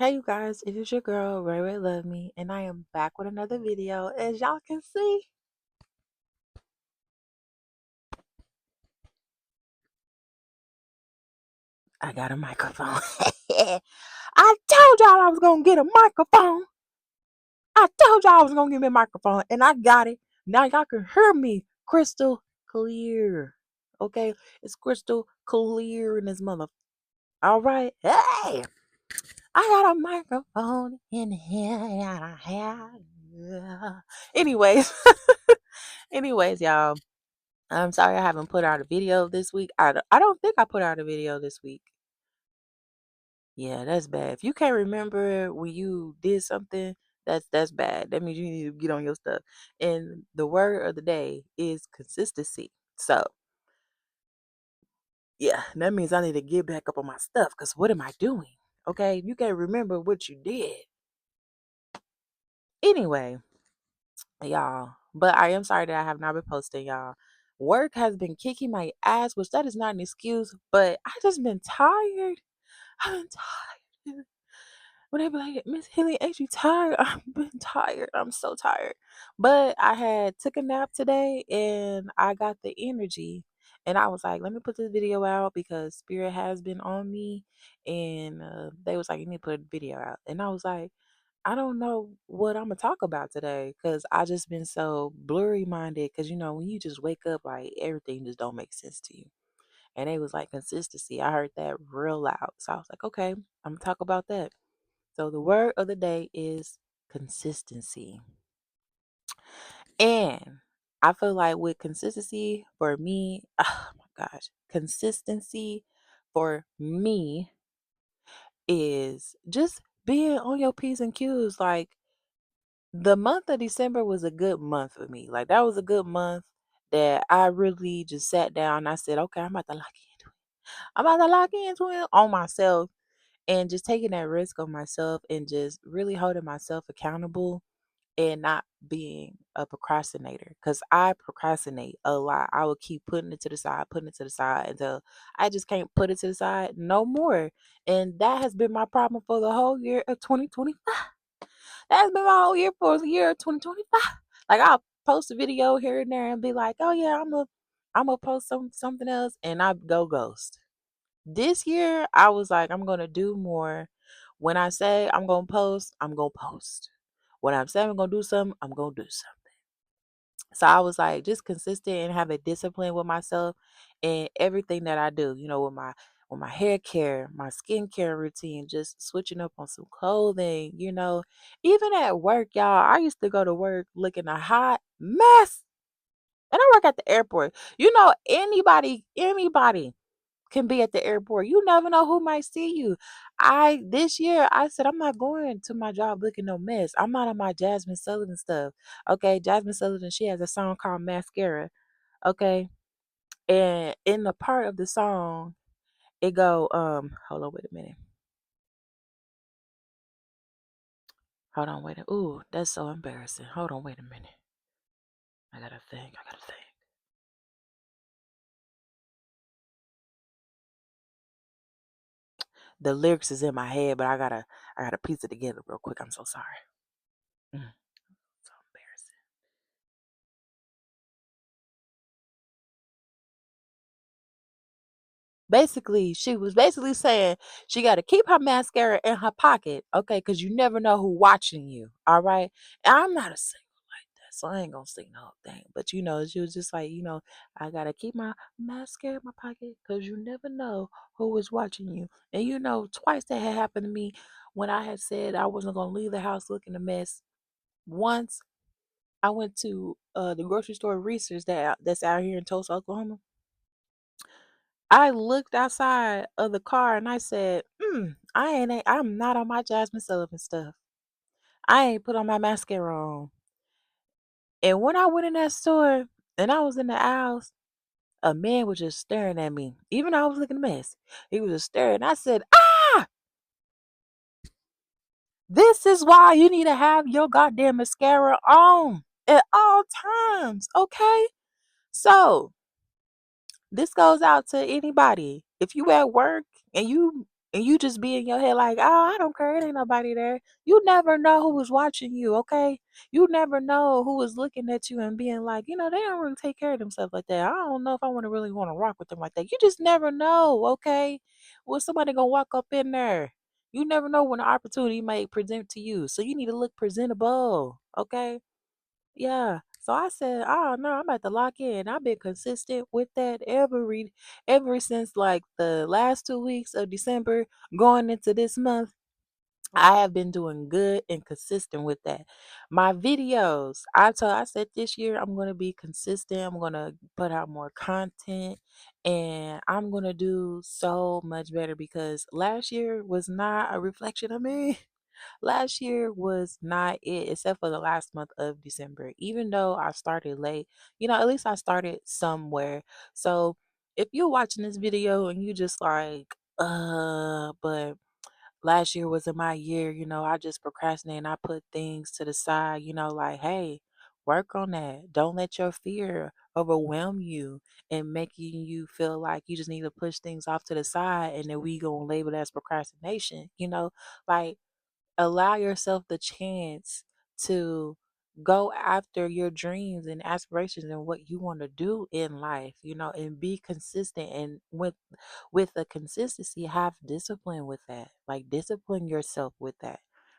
Hey you guys, it is your girl Ray Ray Love Me, and I am back with another video. As y'all can see, I got a microphone. I told y'all I was gonna get a microphone. I told y'all I was gonna get me a microphone, and I got it. Now y'all can hear me crystal clear. Okay, it's crystal clear in this mother. All right, hey, I got a microphone in here. Anyways, anyways, y'all. I'm sorry I haven't put out a video this week. I don't think I put out a video this week. Yeah, that's bad. If you can't remember when you did something, that's bad. That means you need to get on your stuff. And the word of the day is consistency. So yeah, that means I need to get back up on my stuff. Cause what am I doing? Okay, you can't remember what you did. Anyway, y'all. But I am sorry that I have not been posting, y'all. Work has been kicking my ass, which that is not an excuse, but I just been tired. I've been tired. When they be like, Miss Hilly, ain't you tired? I've been tired. I'm so tired. But I had took a nap today and I got the energy. And I was like, let me put this video out because Spirit has been on me. And they was like, you need to put a video out. And I was like, I don't know what I'm gonna talk about today because I just been so blurry minded. Because when you just wake up, like everything just don't make sense to you. And they was like consistency. I heard that real loud, so I was like, okay, I'm gonna talk about that. So the word of the day is consistency, and I feel like with consistency for me, oh my gosh, consistency for me is just being on your P's and Q's. Like the month of December was a good month for me. Like that was a good month that I really just sat down and I said, okay, I'm about to lock into it. I'm about to lock into it on myself and just taking that risk on myself and just really holding myself accountable and not being a procrastinator because I procrastinate a lot. I will keep putting it to the side until I just can't put it to the side no more. And that has been my problem for the whole year of 2025. That has been my whole year for the year of 2025. Like I'll post a video here and there and be like, oh yeah, I'm gonna post something else and I go ghost. This year I was like, I'm gonna do more. When I say I'm gonna post, I'm gonna post. When I'm saying I'm gonna do something, I'm gonna do something. So I was like just consistent and have a discipline with myself and everything that I do, with my hair care, my skincare routine, just switching up on some clothing, Even at work, y'all, I used to go to work looking a hot mess. And I work at the airport. Anybody can be at the airport. You never know who might see you. This year I said I'm not going to my job looking no mess. I'm not on my Jasmine Sullivan stuff. Okay, Jasmine Sullivan, she has a song called Mascara. Okay. And in the part of the song, it go, hold on, wait a minute. Hold on, wait a ooh, that's so embarrassing. Hold on, wait a minute. I gotta think. The lyrics is in my head, but I gotta piece it together real quick. I'm so sorry. Mm, so embarrassing. Basically, she was basically saying she got to keep her mascara in her pocket, okay? Because you never know who watching you, all right? And I'm not a singer like that, so I ain't gonna sing the whole thing. But she was just like, I gotta keep my mascara in my pocket because you never know who is watching you. And twice that had happened to me when I had said I wasn't gonna leave the house looking a mess. Once I went to the grocery store Reese's that's out here in Tulsa, Oklahoma. I looked outside of the car and I said, I'm not on my Jasmine Sullivan stuff. I ain't put on my mascara on. And when I went in that store and I was in the aisles, a man was just staring at me. Even though I was looking a mess. He was just staring. I said, this is why you need to have your goddamn mascara on at all times. Okay? So this goes out to anybody. If you at work and and you just be in your head like, oh, I don't care, it ain't nobody there. You never know who was watching you, okay? You never know who was looking at you and being like, they don't really take care of themselves like that. I don't know if I really want to rock with them like that. You just never know, okay? Well, somebody gonna walk up in there. You never know when the opportunity might present to you. So you need to look presentable, okay? Yeah. So I said, oh no, I'm at to lock in. I've been consistent with that ever since like the last 2 weeks of December going into this month. I have been doing good and consistent with that. My videos, I said this year I'm gonna be consistent. I'm gonna put out more content and I'm gonna do so much better because last year was not a reflection of me. Last year was not it, except for the last month of December. Even though I started late, at least I started somewhere. So if you're watching this video and you just like, but last year wasn't my year, I just procrastinated and I put things to the side, like, hey, work on that. Don't let your fear overwhelm you and making you feel like you just need to push things off to the side and then we gonna label it as procrastination, like allow yourself the chance to go after your dreams and aspirations and what you want to do in life, and be consistent and with the consistency have discipline with that. Like discipline yourself with that.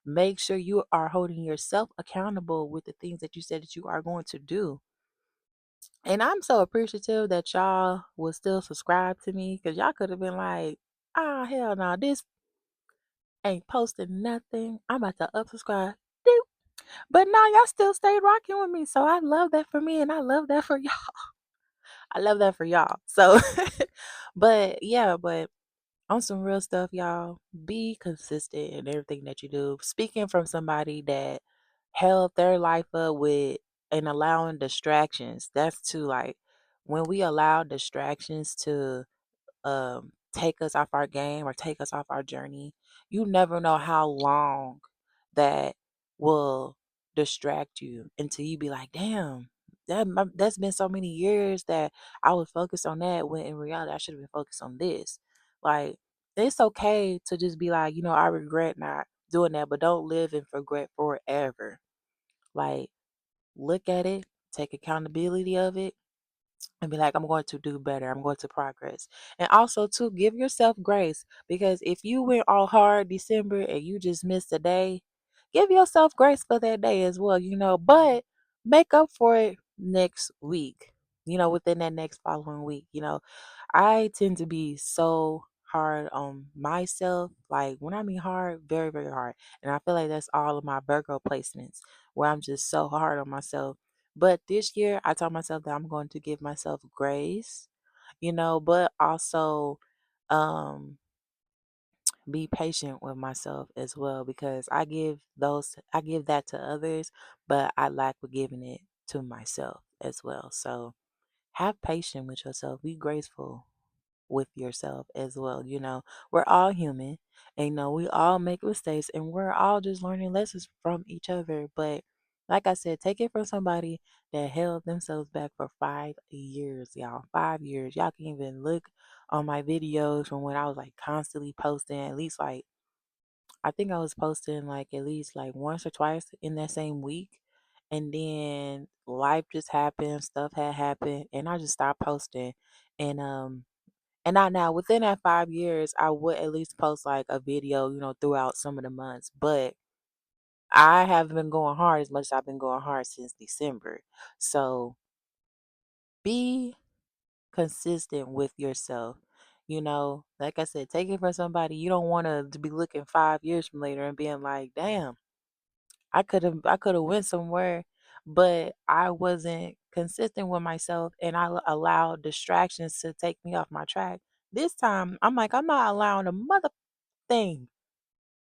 Make sure you are holding yourself accountable with the things that you said that you are going to do. And I'm so appreciative that y'all will still subscribe to me because y'all could have been like, ah, hell no, this ain't posting nothing. I'm about to unsubscribe. Doop. But no, y'all still stayed rocking with me. So I love that for me and I love that for y'all. I love that for y'all. So, but yeah, but on some real stuff, y'all, be consistent in everything that you do. Speaking from somebody that held their life up with and allowing distractions, that's too like when we allow distractions to take us off our game or take us off our journey, you never know how long that will distract you until you be like, damn, that's been so many years that I was focused on that when in reality I should have been focused on this. Like it's okay to just be like, I regret not doing that, but don't live in regret forever. Like look at it, take accountability of it, and be like, I'm going to do better. I'm going to progress. And also, to give yourself grace because if you went all hard December and you just missed a day, give yourself grace for that day as well, but make up for it next week, within that next following week. I tend to be so hard on myself. Like, when I mean hard, very, very hard. And I feel like that's all of my Virgo placements where I'm just so hard on myself, but this year, I told myself that I'm going to give myself grace, but also um, be patient with myself as well because I give that to others, but I lack with giving it to myself as well. So have patience with yourself. Be graceful with yourself as well. We're all human and we all make mistakes and we're all just learning lessons from each other. But like I said, take it from somebody that held themselves back for 5 years, y'all. 5 years. Y'all can even look on my videos from when I was like constantly posting, at least like I think I was posting like at least like once or twice in that same week. And then life just happened, stuff had happened, and I just stopped posting. And now within that 5 years, I would at least post like a video, throughout some of the months. But I haven't been going hard as much as I've been going hard since December. So be consistent with yourself. Like I said, take it from somebody you don't want to be looking 5 years from later and being like, damn, I could have went somewhere, but I wasn't consistent with myself and allowed distractions to take me off my track. This time I'm like, I'm not allowing a mother thing,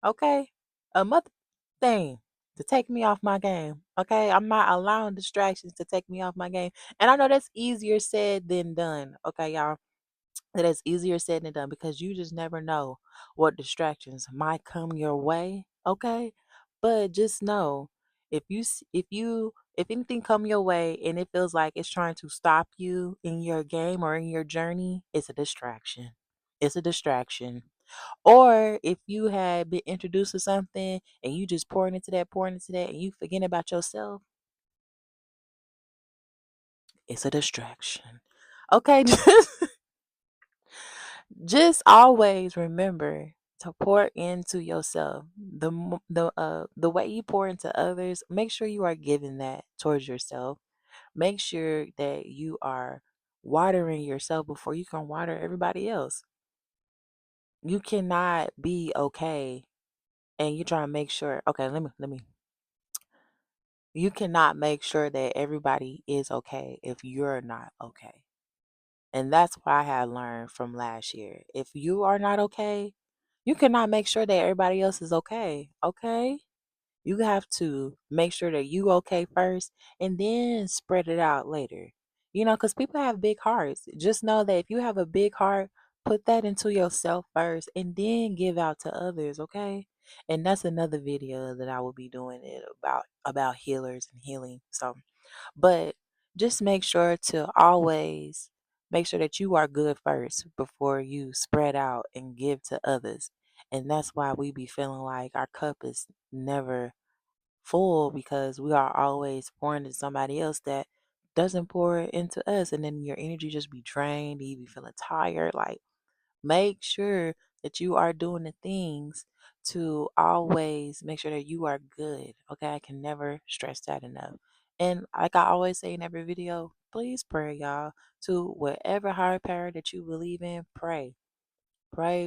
okay? A mother thing to take me off my game. Okay. I'm not allowing distractions to take me off my game. And I know that's easier said than done. Okay, y'all. It is easier said than done because you just never know what distractions might come your way. Okay. But just know if anything come your way and it feels like it's trying to stop you in your game or in your journey, it's a distraction. It's a distraction. Or if you had been introduced to something and you just pouring into that, and you forget about yourself, it's a distraction. Okay, just always remember to pour into yourself. The way you pour into others, make sure you are giving that towards yourself. Make sure that you are watering yourself before you can water everybody else. You cannot be okay and you try to make sure, okay, let me you cannot make sure that everybody is okay if you're not okay. And that's what I had learned from last year. If you are not okay, you cannot make sure that everybody else is okay. Okay? You have to make sure that you okay first and then spread it out later. Because people have big hearts. Just know that if you have a big heart, put that into yourself first and then give out to others, okay? And that's another video that I will be doing it about healers and healing. So, but just make sure to always make sure that you are good first before you spread out and give to others. And that's why we be feeling like our cup is never full because we are always pouring into somebody else that doesn't pour into us. And then your energy just be drained. You be feeling tired. Like, make sure that you are doing the things to always make sure that you are good. Okay, I can never stress that enough. And like I always say in every video, please pray, y'all, to whatever higher power that you believe in. Pray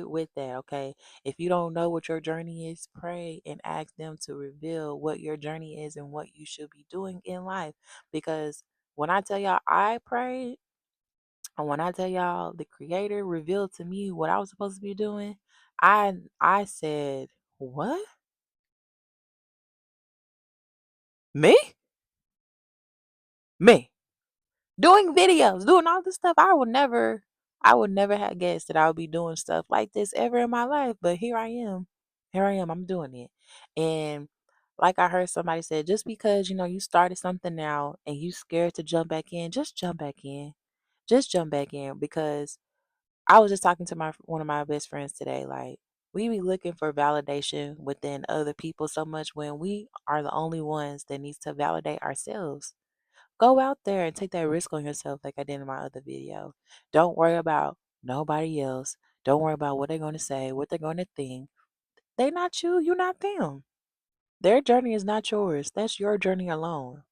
with that, okay? If you don't know what your journey is, pray and ask them to reveal what your journey is and what you should be doing in life. Because when I tell y'all I prayed, and when I tell y'all the creator revealed to me what I was supposed to be doing, I said, "What? Me? Me? Doing videos, doing all this stuff. I would never have guessed that I would be doing stuff like this ever in my life. But here I am. Here I am. I'm doing it. And like I heard somebody say, just because you started something now and you scared to jump back in, just jump back in. Just jump back in because I was just talking to my one of my best friends today. Like, we be looking for validation within other people so much when we are the only ones that needs to validate ourselves. Go out there and take that risk on yourself, like I did in my other video. Don't worry about nobody else. Don't worry about what they're going to say, what they're going to think. They not you. You not them. Their journey is not yours. That's your journey alone.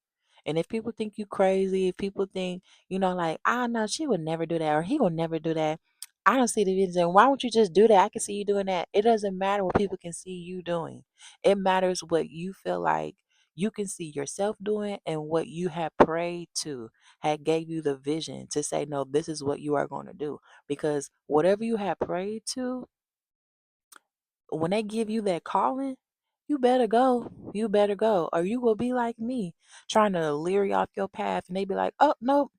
And if people think you crazy, if people think, like, I know she would never do that or he will never do that. I don't see the videos. And why won't you just do that? I can see you doing that. It doesn't matter what people can see you doing. It matters what you feel like you can see yourself doing and what you have prayed to, had gave you the vision to say, no, this is what you are going to do. Because whatever you have prayed to, when they give you that calling, you better go. You better go. Or you will be like me, trying to lure you off your path. And they be like, oh, no,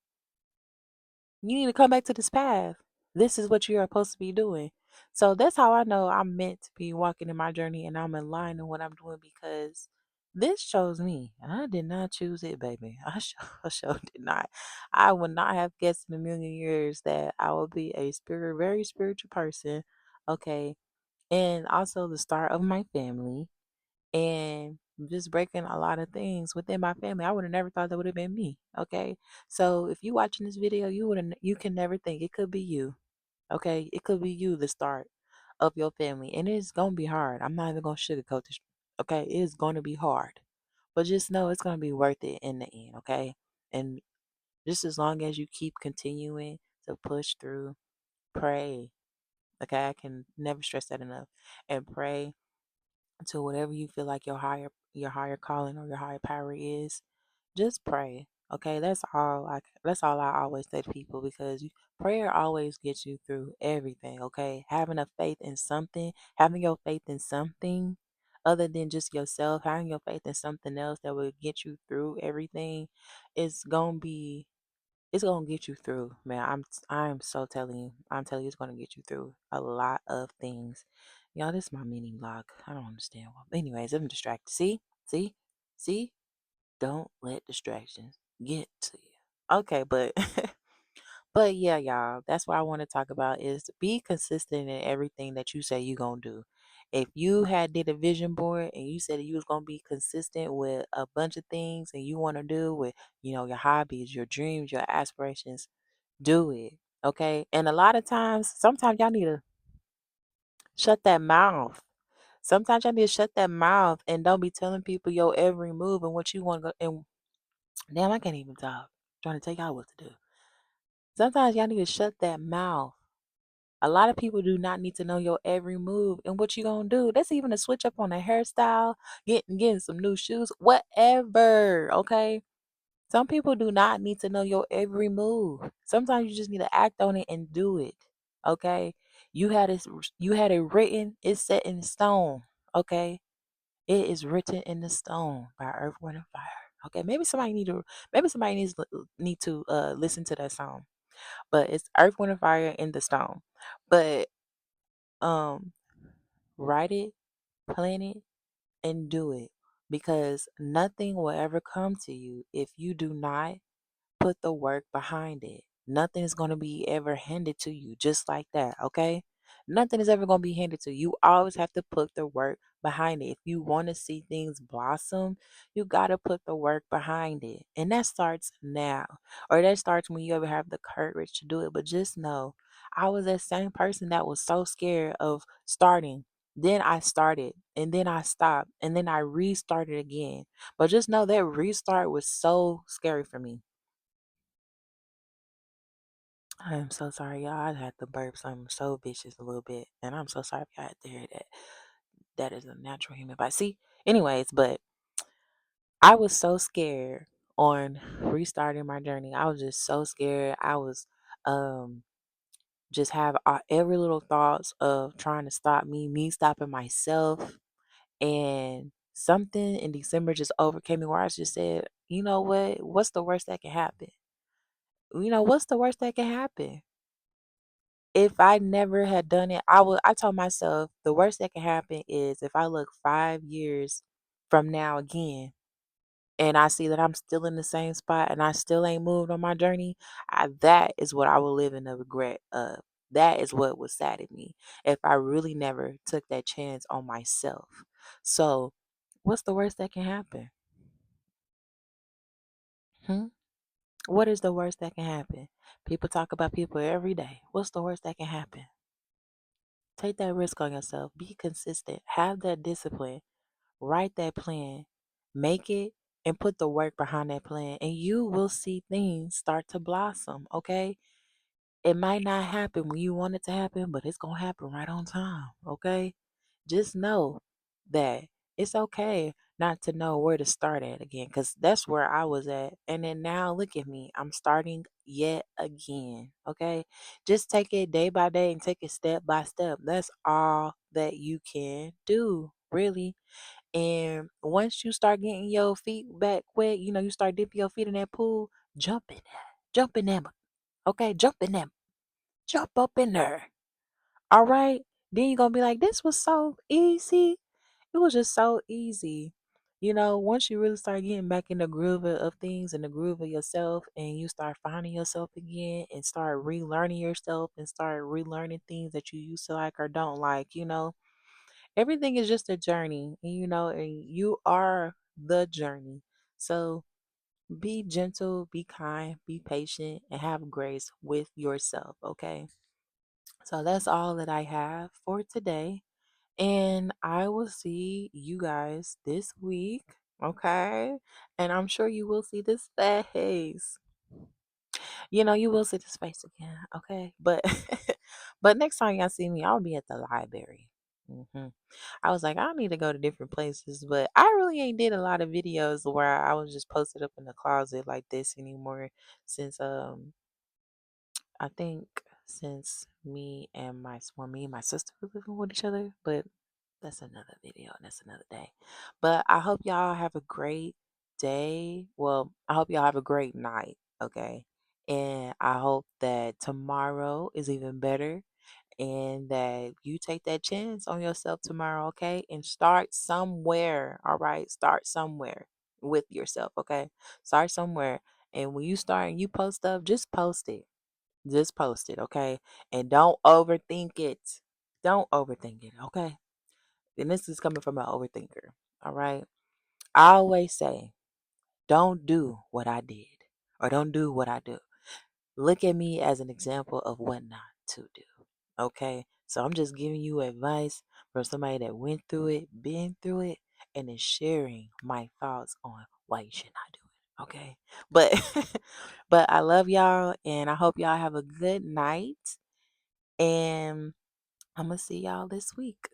you need to come back to this path. This is what you are supposed to be doing. So that's how I know I'm meant to be walking in my journey and I'm in line in what I'm doing because this chose me. I did not choose it, baby. I sure did not. I would not have guessed in a million years that I would be a very spiritual person. Okay, and also the start of my family and just breaking a lot of things within my family. I would have never thought that would have been me. Okay. So if you watching this video, you can never think it could be you. Okay. It could be you, the start of your family. And it's gonna be hard. I'm not even gonna sugarcoat this. Okay. It is gonna be hard. But just know it's gonna be worth it in the end. Okay. And just as long as you keep continuing to push through, pray. Okay, I can never stress that enough. And pray to whatever you feel like your higher calling or your higher power is. Just pray. Okay, that's all I always say to people because prayer always gets you through everything. Okay, having a faith in something, having your faith in something other than just yourself, having your faith in something else that will get you through everything, is gonna be it's gonna get you through, man. I'm so telling you. I'm telling you, it's gonna get you through a lot of things. Y'all, this is my mini vlog. I don't understand why. Anyways, I'm distracted. See. Don't let distractions get to you. Okay, but But yeah, y'all, that's what I want to talk about is be consistent in everything that you say you're gonna do. If you had did a vision board and you said you was gonna be consistent with a bunch of things and you want to do with, your hobbies, your dreams, your aspirations, do it. Okay. And a lot of times, sometimes y'all need to shut that mouth. Sometimes y'all need to shut that mouth and don't be telling people your every move and what you want to go. And damn, I can't even talk. Trying to tell y'all what to do. Sometimes y'all need to shut that mouth. A lot of people do not need to know your every move and what you gonna do. That's even a switch up on a hairstyle, getting some new shoes, whatever. Okay. Some people do not need to know your every move. Sometimes you just need to act on it and do it. Okay. You had it written, it's set in stone. Okay. It is written in the stone by Earth, Wind, and Fire. Okay. Maybe somebody need to listen to that song. But it's Earth, Wind, and Fire in the stone. But um write it, plan it, and do it. Because nothing will ever come to you if you do not put the work behind it. Nothing is going to be ever handed to you just like that, okay? Nothing is ever going to be handed to you. You always have to put the work behind it. If you want to see things blossom, you got to put the work behind it. And that starts now, or that starts when you ever have the courage to do it. But just know, I was that same person that was so scared of starting. Then I started, and then I stopped, and then I restarted again. But just know that restart was so scary for me. I am so sorry, y'all. I had to burp something so vicious a little bit, and I'm so sorry if y'all had to hear that. That is a natural human body. See, anyways, but I was so scared on restarting my journey. I was just so scared. I was um just have every little thoughts of trying to stop me stopping myself, and something in December just overcame me where I just said, you know what? What's the worst that can happen? What's the worst that can happen? If I never had done it, I told myself the worst that can happen is if I look 5 years from now again and I see that I'm still in the same spot and I still ain't moved on my journey, that is what I will live in the regret of. That is what would sadden me if I really never took that chance on myself. So, what's the worst that can happen? Hmm? What is the worst that can happen? People talk about people every day. What's the worst that can happen? Take that risk on yourself. Be consistent. Have that discipline. Write that plan. Make it and put the work behind that plan. And you will see things start to blossom. Okay. It might not happen when you want it to happen, but it's going to happen right on time. Okay. Just know that it's okay not to know where to start at again because that's where I was at. And then now look at me. I'm starting yet again. Okay. Just take it day by day and take it step by step. That's all that you can do, really. And once you start getting your feet back wet, you start dipping your feet in that pool, jump in there. Jump in there. Okay. Jump in there. Jump up in there. All right. Then you're going to be like, this was so easy. It was just so easy. Once you really start getting back in the groove of things and the groove of yourself, and you start finding yourself again and start relearning yourself and start relearning things that you used to like or don't like, everything is just a journey, and you are the journey. So be gentle, be kind, be patient, and have grace with yourself, okay? So that's all that I have for today. And I will see you guys this week. Okay. And I'm sure you will see this face. You will see this face again. Okay. But but next time y'all see me, I'll be at the library. I was like, I need to go to different places, but I really ain't did a lot of videos where I was just posted up in the closet like this anymore since I think since me and my sister were living with each other, but that's another video and that's another day. But I hope y'all have a great day. Well, I hope y'all have a great night, okay? And I hope that tomorrow is even better and that you take that chance on yourself tomorrow, okay? And start somewhere, all right? Start somewhere with yourself, okay? Start somewhere. And when you start and you post up, just post it. Just post it, okay? And don't overthink it. Don't overthink it, okay? And this is coming from an overthinker, all right? I always say, don't do what I did or don't do what I do. Look at me as an example of what not to do, okay? So I'm just giving you advice from somebody that went through it, been through it, and is sharing my thoughts on why you should not do it, okay? But but I love y'all and I hope y'all have a good night and I'm gonna see y'all this week.